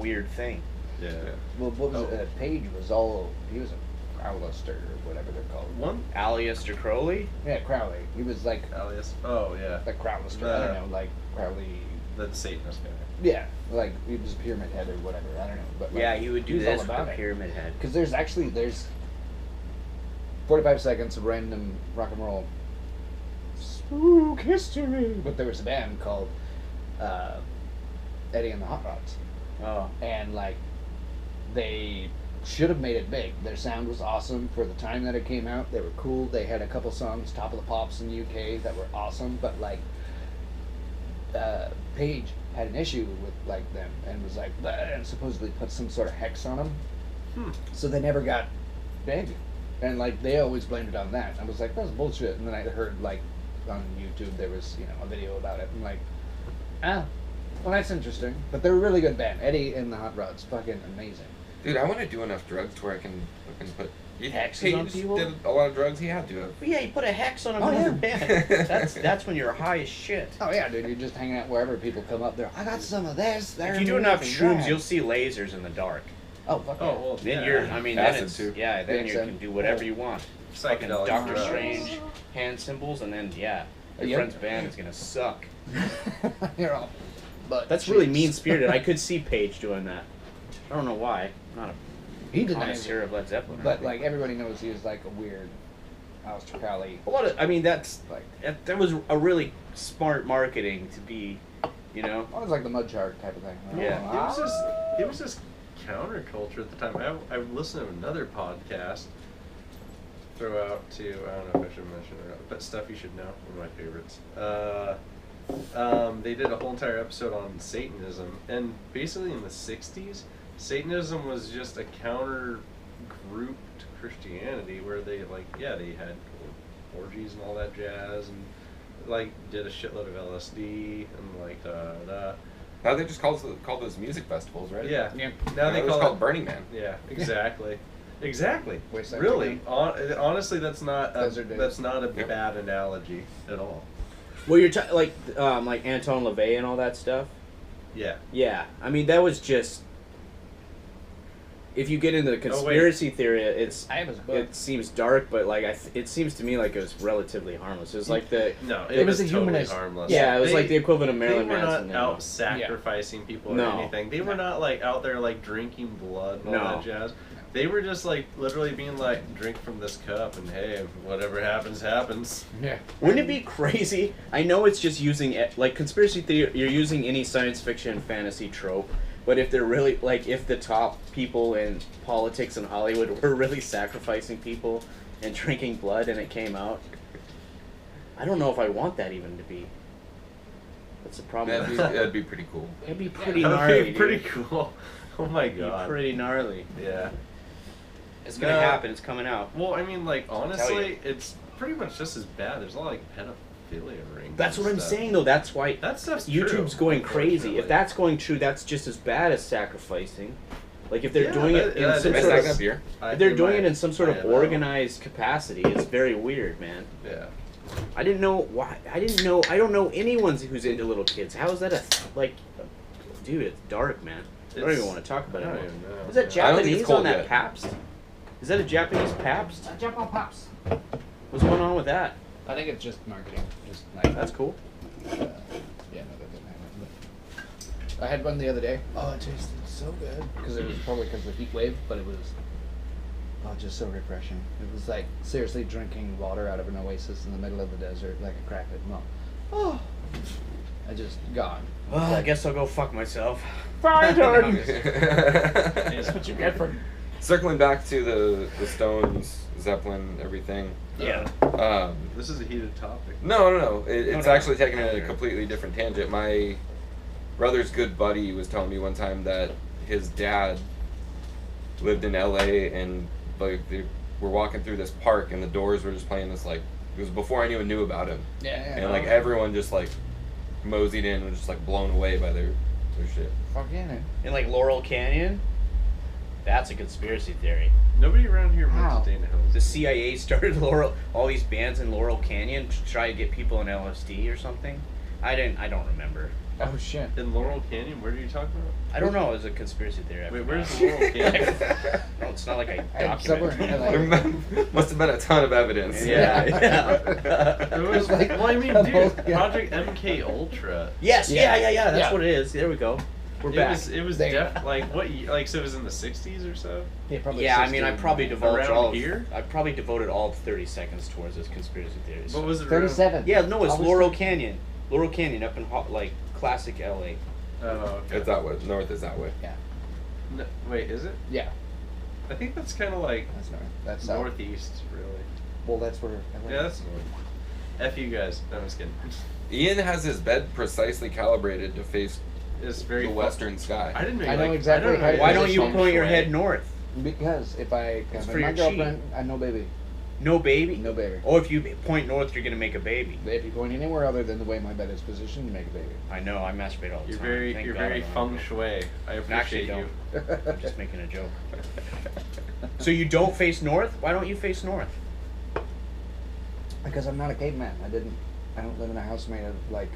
weird thing. Yeah. Well, what was it? Page was he was a Crowlister or whatever they're called. Aleister Crowley? Yeah, Crowley. He was like Alias. Oh yeah. like Crowlister. I don't know, like Crowley. The Satanist guy. Yeah, like he was Pyramid Head or whatever. I don't know, but like, Yeah, he would do was this all with about the it. Pyramid Head. Because there's 45 seconds of random rock and roll spook history. But there was a band called Eddie and the Hot Rods. Oh. And like they should have made it big. Their sound was awesome for the time that it came out. They were cool. They had a couple songs, Top of the Pops in the UK, that were awesome. But like Page had an issue with like them and was like, and supposedly put some sort of hex on them. So they never got big. And like they always blamed it on that. I was like, that's bullshit. And then I heard like on YouTube there was a video about it. I'm like, well, that's interesting. But they're a really good band. Eddie and the Hot Rods, fucking amazing. Dude, I want to do enough drugs to where I can put Hexes on people? Did a lot of drugs. He had to have. But yeah, you put a hex on a yeah. band. That's when you're high as shit. Oh yeah, dude, you're just hanging out wherever people come up there. I got some of this. If you do enough shrooms, you'll see lasers in the dark. Oh, fuck yeah. Well, Then then Acid it's, too. yeah, then you XM. can do whatever you want. Fucking Psychedelic Doctor drugs. Strange hand symbols, and then your Yep. friend's band is gonna suck. You're all. But That's really mean-spirited. I could see Paige doing that. I don't know why. I'm not He a denies connoisseur it. of Led Zeppelin. But like everybody knows he was like a weird Aleister Crowley. a lot of, I mean, that's Like that was a really smart marketing to be, well, it was like the mud shark type of thing. Yeah. It was just counterculture at the time. I listened to another podcast. Throw out to, I don't know if I should mention it, but Stuff You Should Know, one of my favorites. They did a whole entire episode on Satanism, and basically in the 60s, Satanism was just a counter group to Christianity, where they they had orgies and all that jazz, and like did a shitload of LSD and like Now they just call those music festivals, right? yeah. Yeah. Now they it was call called it Burning Man. Yeah, exactly. Exactly. Wasteland Really, Chicken. honestly, that's not Desert Days. a Yep. bad analogy at all. Well, you're like Anton LaVey and all that stuff. Yeah. Yeah, I mean that was just. If you get into the conspiracy theory, I have his book. it seems dark, but like it seems to me like it was relatively harmless. It was like the No, It was a totally humanist. harmless. yeah, it was like the equivalent of They Marilyn were Manson. not now. out sacrificing people or No. anything. They were not like out there like drinking blood and all No. that jazz. They were just like literally being like, drink from this cup and hey, whatever happens, happens. Yeah. Wouldn't it be crazy? I know it's just using like conspiracy theory. You're using any science fiction fantasy trope, but if they're really like if the top people in politics in Hollywood were really sacrificing people and drinking blood, and it came out, I don't know if I want that even to be. That's the problem. That'd be pretty cool. It'd be pretty That gnarly. would be pretty dude. cool. Oh my It'd be god. pretty gnarly. Yeah. It's gonna No. happen. It's coming out. Well, I mean, like you. honestly, it's pretty much just as bad. There's a lot of like pedophilia rings. That's and what I'm stuff. saying, though. That's why That stuff's YouTube's true, going crazy. unfortunately. If that's going true, that's just as bad as sacrificing. Like if they're Yeah, doing it that- in that some is- sort Back of up here. if they're They doing it might- in some sort I of don't know. organized capacity, it's very weird, man. Yeah. I didn't know why. I don't know anyone who's into little kids. How is that dude? It's dark, man. I don't even It's- want to talk about I it don't anymore. even know. Is that I don't think Japanese it's cold on that yet. Pabst? Is that a Japanese Pabst? Japan Pops. What's going on with that? I think it's just marketing. Just like That's cool. yeah, no, that didn't happen. But I had one the other day. Oh, it tasted so good. Because it was probably because of the heat wave, but it was just so refreshing. It was like seriously drinking water out of an oasis in the middle of the desert, like a crack at mom. Oh, I just gone. Well, I guess I'll go fuck myself. Fine, Jordan. That's That's what you get for. Circling back to the Stones, Zeppelin, everything. Yeah. This is a heated topic. No. It's no. actually taking a completely different tangent. My brother's good buddy was telling me one time that his dad lived in LA and like they were walking through this park and the Doors were just playing this like it was before anyone knew about him. Yeah. And like everyone just like moseyed in and was just like blown away by their shit. Fuck yeah, man. In like Laurel Canyon? That's a conspiracy theory. Nobody around here Wow. went to Dana Hills. The CIA started all these bands in Laurel Canyon to try to get people in LSD or something. I don't remember. Oh shit. In Laurel Canyon, where are you talking about? I don't know. It's a conspiracy theory. I Wait, forgot. where's Laurel Canyon? No, it's not like I I'm somewhere documented. in There must have been a ton of evidence. Yeah, It yeah. was like well, I mean, a dude, whole- yeah. Project MK Ultra. Yes, Yeah. yeah. That's Yeah. what it is. There we go. We're It back. was There. like what like so it was in the 60s or so. Yeah, probably Yeah, I mean, I 16. probably divulged Around all of, here? I probably devoted all of 30 seconds towards this conspiracy theory. What was it? 37. Yeah, no, it's Always Laurel 30. Canyon. Laurel Canyon up in like classic LA. Around? Oh, okay. It's that way. North is that way. Yeah. No, wait, is it? Yeah. I think that's kind of like That's north. That's south. northeast, really. Well, that's where. Yeah, that's north. F you guys. No, I'm just kidding. Ian has his bed precisely calibrated to face It's very the western sky. I didn't. I know like, exactly I don't know how- Why don't it's you feng point your shui. head north? Because if I It's come for with my your chi. girlfriend, I know baby. No baby? No baby. Oh, if you point north, you're going to make a baby. If you point anywhere other than the way my bed is positioned, you make a baby. I know, I masturbate all the You're time. very, Thank you're God very I don't feng have shui. I to. Actually, appreciate you. don't. I'm just making a joke. So you don't face north? Why don't you face north? Because I'm not a caveman. I don't live in a house made of like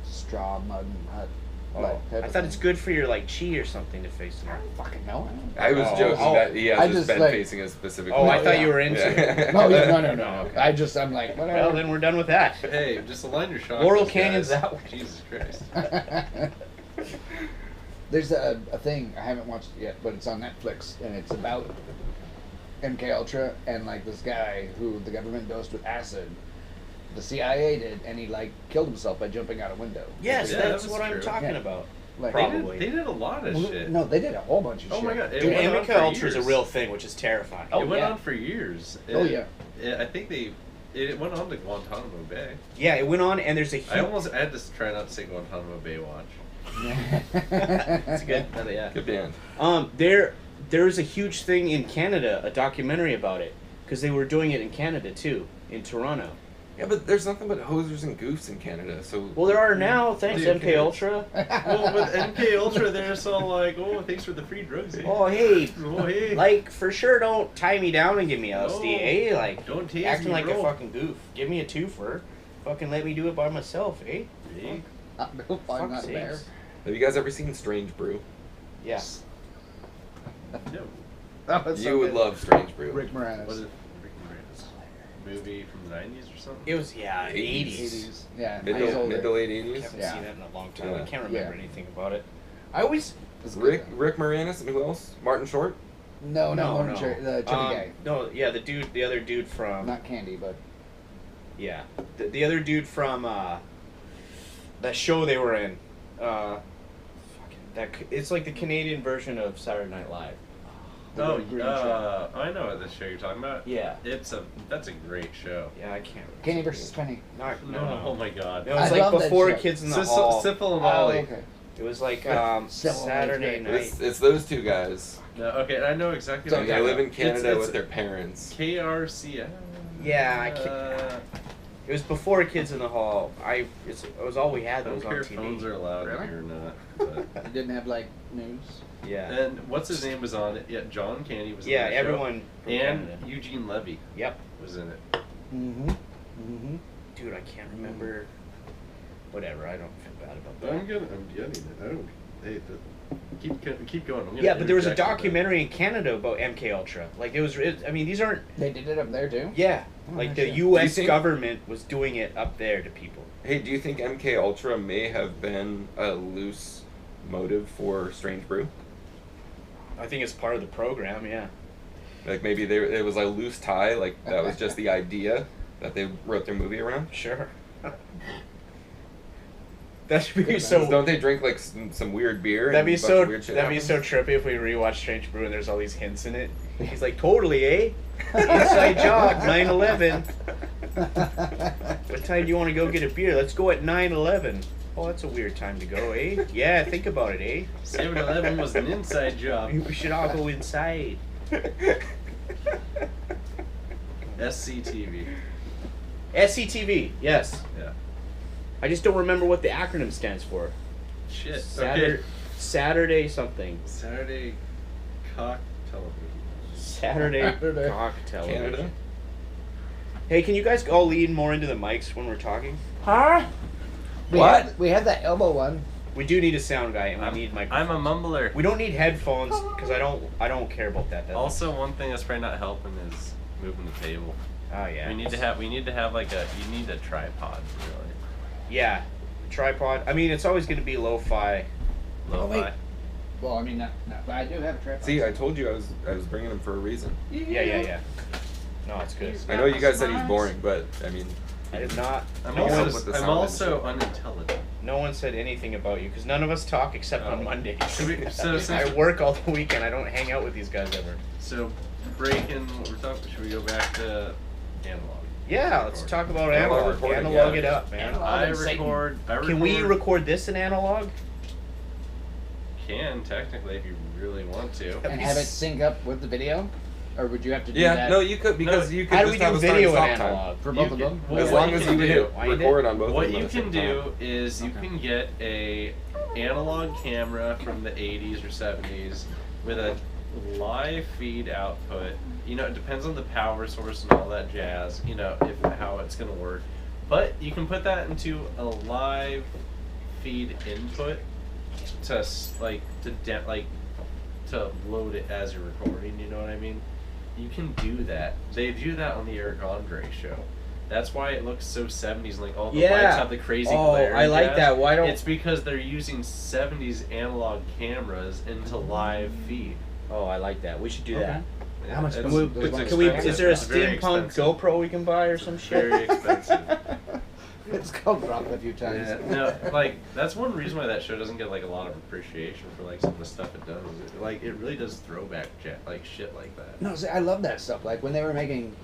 straw, mud, and hut. Oh, like, type I of thought thing. it's good for your like chi or something to face I north. don't fucking know. I was Oh, joking oh, that he has I his just, bed like- facing a specific Oh, way. I thought yeah. you were into it. Yeah. No, yeah, no. Okay. I'm like, whatever. Well, then we're done with that. Hey, just align your chakras. Laurel Canyon's guys. that way. Jesus Christ. There's a thing, I haven't watched it yet, but it's on Netflix, and it's about MK Ultra and like this guy who the government dosed with acid. The CIA did, and he like killed himself by jumping out a window. Yes, Yeah, that that's was what I'm true. talking Yeah. about. Like, Probably. They did a lot of Well, shit. no, they did a whole bunch of Oh shit. my god. It Dude, went on for MK Ultra is a years. real thing, which is terrifying. Oh, It went yeah. on for years. Oh, yeah. I think it went on to Guantanamo Bay. Yeah, it went on, and there's a huge... I had to try not to say Guantanamo Bay Watch. That's good. Yeah. Good band. There's a huge thing in Canada, a documentary about it, because they were doing it in Canada too, in Toronto. Yeah, but there's nothing but hosers and goofs in Canada, so... Well, there are now, thanks Dude, MK Ultra. Well, with MK Ultra, they're so like, oh, thanks for the free drugs. Eh? Oh, hey, Oh, hey. like for sure, don't tie me down and give me LSD. No. Eh? Like Don't tase acting me, like bro. a fucking goof. Give me a twofer. Fucking let me do it by myself, eh? Hey. I'm Fuck's not there. sakes. Have you guys ever seen Strange Brew? Yeah. No. That was You so would good. love Strange Brew. Rick Moranis. Was it Rick Moranis? Movie from the 90s or something? It was 80s. 80s. Yeah, Mid he's to older. late I 80s? haven't Yeah. seen that in a long time. Yeah. I can't remember Yeah. anything about it. I always It's good, Rick though. Rick Moranis, and who else? Martin Short? No, no. the chubby guy. No, yeah, the other dude from Not Candy, but yeah, the other dude from that show they were in. It's like the Canadian version of Saturday Night Live. The Oh, Red Green Show. I know what this show you're talking about. Yeah. That's a great show. Yeah, I can't. Kenny versus Penny. Not, No, oh my god. No, it was I like love that before show. Kids in the Hall. Syphil and Oh, Molly. okay. It was like Civil Saturday Night. night. It's those two guys. No, okay, I know exactly So what And you're they talking live in about. Canada It's with their parents. KRC. Yeah, I can't. It was before Kids in the Hall. It was all we I had that don't was on care if TV. phones are allowed Really? here or not. But. It didn't have like news. Yeah. And what's his name was on it? Yeah, John Candy was Yeah, in the everyone show. from And Canada. Eugene Levy Yep. was in it. Mm-hmm. Mm-hmm. Dude, I can't remember. Whatever, I don't feel bad about I'm that. getting it. I don't. Hey, keep going. I'm gonna Yeah, but there was a interject with that. documentary in Canada about MK Ultra. Like I mean, these aren't. They did it up there too. Yeah, Oh, like no the shit. Do you U.S. think- government was doing it up there to people. Hey, do you think MK Ultra may have been a loose motive for Strange Brew? I think it's part of the program. Yeah. Like maybe it was a loose tie, like that was just the idea that they wrote their movie around? Sure. That should be Good, so. man. Don't they drink like some weird beer? That'd and be a bunch so. of weird shit That'd be so happens? trippy if we rewatch Strange Brew and there's all these hints in it. He's like, totally, eh? Inside job, 9/11. What time do you want to go get a beer? Let's go at 9/11. Oh, that's a weird time to go, eh? Yeah, think about it, eh? 7-Eleven was an inside job. We should all go inside. SCTV. SCTV, yes. Yeah. I just don't remember what the acronym stands for. Shit. Saturday, Okay. Saturday something. Saturday cock television. Saturday Saturday. cock television. Canada? Hey, can you guys all lean more into the mics when we're talking? Huh? What? We had that elbow one. We do need a sound guy, and we need microphones. I'm a mumbler. We don't need headphones because I don't care about that. Also, one thing that's probably not helping is moving the table. Oh yeah. We need to have like you need a tripod really. Yeah, tripod. I mean, it's always going to be lo-fi. Lo-fi. wait. Well, I mean, not, but I do have a tripod. See, I told you I was bringing him for a reason. Yeah. No, it's good. I know you guys said he's boring, but I mean, I did not. I'm No also- one, with the I'm sound also engineer. unintelligent. no one said anything about you because none of us talk except on Oh. Mondays. So I work all the weekend. I don't hang out with these guys ever. So breaking what we're talking. Should we go back to analog? Yeah, let's talk about Analog analog. recording, Analog yeah. it up, man. Analog. I and Satan. record. Can we record this in analog? Can technically if you really want to. And have it sync up with the video? Or would you have to do yeah, that no, you could because No, you could How do just we have do a start video and in stop time. analog? for You both of can- them? well, As what long you as can you do- hit record on both What of them you at the can same do time. is you Okay. can get a analog camera from the 80s or 70s with a live feed output. You know, it depends on the power source and all that jazz. You know, how it's gonna work. But you can put that into a live feed input to to load it as you're recording. You know what I mean? You can do that. They do that on the Eric Andre show. That's why it looks so 70s. Like all the Yeah. lights have the crazy Oh, glare. I and like jazz. that. Why don't- It's because they're using 70s analog cameras into live feed. Oh, I like that. We should do that. How much It's- does it- it's does one Can we? expensive. Is there a It's very steampunk expensive. GoPro we can buy or some shit? Very expensive. It's called dropped a few times. Yeah, no, like that's one reason why that show doesn't get like a lot of appreciation for like some of the stuff it does. It really does throwback like shit like that. No, see, I love that stuff. Like when they were making